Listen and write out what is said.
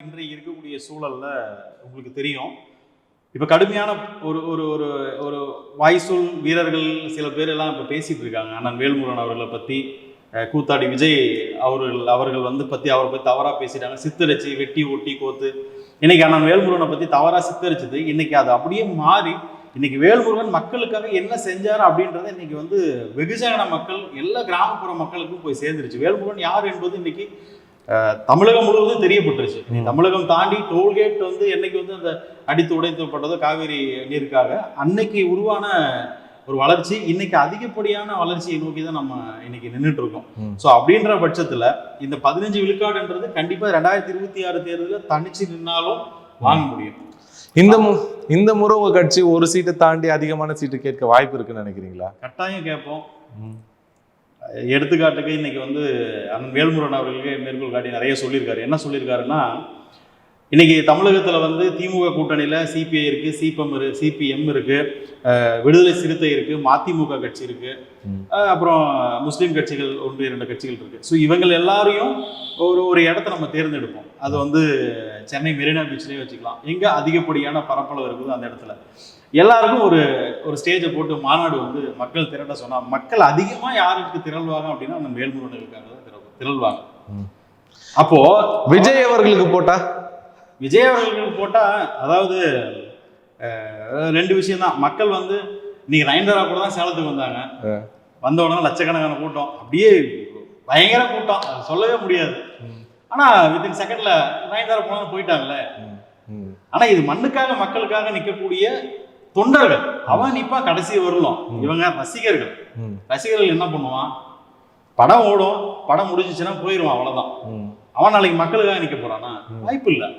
இன்றைக்கு இருக்கக்கூடிய சூழல்ல உங்களுக்கு தெரியும். இப்ப கடுமையான ஒரு ஒரு ஒரு ஒரு வாய்சொல் வீரர்கள் சில பேர் எல்லாம் இப்ப பேசிட்டு இருக்காங்க. அண்ணன் வேல்முருகன் அவர்களை பத்தி கூத்தாடி விஜய் அவர்கள் பத்தி அவரை பத்தி தவறா பேசிட்டாங்க. சித்தரிச்சு வெட்டி ஒட்டி கோத்து இன்னைக்கு அண்ணன் வேல்முருகனை பத்தி தவறா சித்தரிச்சது இன்னைக்கு அது அப்படியே மாறி இன்னைக்கு வேல்முருகன் மக்களுக்காக என்ன செஞ்சாரு அப்படின்றத இன்னைக்கு வெகுஜன மக்கள் எல்லா கிராமப்புற மக்களுக்கும் போய் சேர்ந்துருச்சு. வேல்முருகன் யார் என்பது இன்னைக்கு தமிழகம் முழுவதும் தெரியப்பட்டுருச்சு. தமிழகம் தாண்டி டோல்கேட் என்னைக்கு அந்த அடித்து உடைத்துப்பட்டதோ காவிரி நீருக்காக அன்னைக்கு உருவான ஒரு வளர்ச்சி இன்னைக்கு அதிகப்படியான வளர்ச்சியை நோக்கி தான் நம்ம இன்னைக்கு நின்றுட்டு இருக்கோம். ஸோ அப்படின்ற பட்சத்துல இந்த 15 விழுக்காடுன்றது கண்டிப்பா 2026 தேர்தலில் தனிச்சு நின்னாலும் வாங்க முடியும். இந்த முறை உங்க கட்சி ஒரு சீட்டை தாண்டி அதிகமான சீட்டு கேட்க வாய்ப்பு இருக்குன்னு நினைக்கிறீங்களா? கட்டாயம் கேட்போம். எடுத்துக்காட்டுக்கு இன்னைக்கு அண்ணன் வேல்முருகன் அவர்களுக்கு மேற்கோள் காட்டி நிறைய சொல்லியிருக்காரு. என்ன சொல்லியிருக்காருன்னா, இன்னைக்கு தமிழகத்துல திமுக கூட்டணியில சிபிஐ இருக்கு, சிபிஎம் இருக்கு, விடுதலை சிறுத்தை இருக்கு, மதிமுக கட்சி இருக்கு, அப்புறம் முஸ்லீம் கட்சிகள் 1-2 கட்சிகள் இருக்கு. ஸோ இவங்க எல்லாரையும் ஒரு இடத்த நம்ம தேர்ந்தெடுப்போம். அது சென்னை மெரினா பீச்லேயே வச்சுக்கலாம். எங்க அதிகப்படியான பரப்பளவு இருக்குதோ அந்த இடத்துல எல்லாருக்கும் ஒரு ஸ்டேஜை போட்டு மாநாடு மக்கள் திரட்ட சொன்னா மக்கள் அதிகமா யாருக்கு திரள்வாங்க அப்படின்னா அந்த வேல்முருகனுக்காக தான் திரள்வாங்க. அப்போ விஜய் அவர்களுக்கு போட்டா அதாவது 2 விஷயம் தான். மக்கள் இன்னைக்கு நயன்தாரா கூட தான் சேலத்துக்கு வந்தாங்க. வந்த உடனே லட்சக்கணக்கான கூட்டம், அப்படியே பயங்கர கூட்டம், சொல்லவே முடியாது. ஆனா வித்தின் செகண்ட்ல நயன்தாரா போனாலும் போயிட்டாங்களே. ஆனா இது மண்ணுக்காக மக்களுக்காக நிற்கக்கூடிய தொண்டர்கள். அவன் நிப்பா கடைசி வரலாம். இவங்க ரசிகர்கள் என்ன பண்ணுவான்? படம் ஓடும், படம் முடிஞ்சிச்சுன்னா போயிடுவான், அவ்வளவுதான். அவன் நாளைக்கு மக்களுக்காக நிக்க போறானா? வாய்ப்பு இல்லை.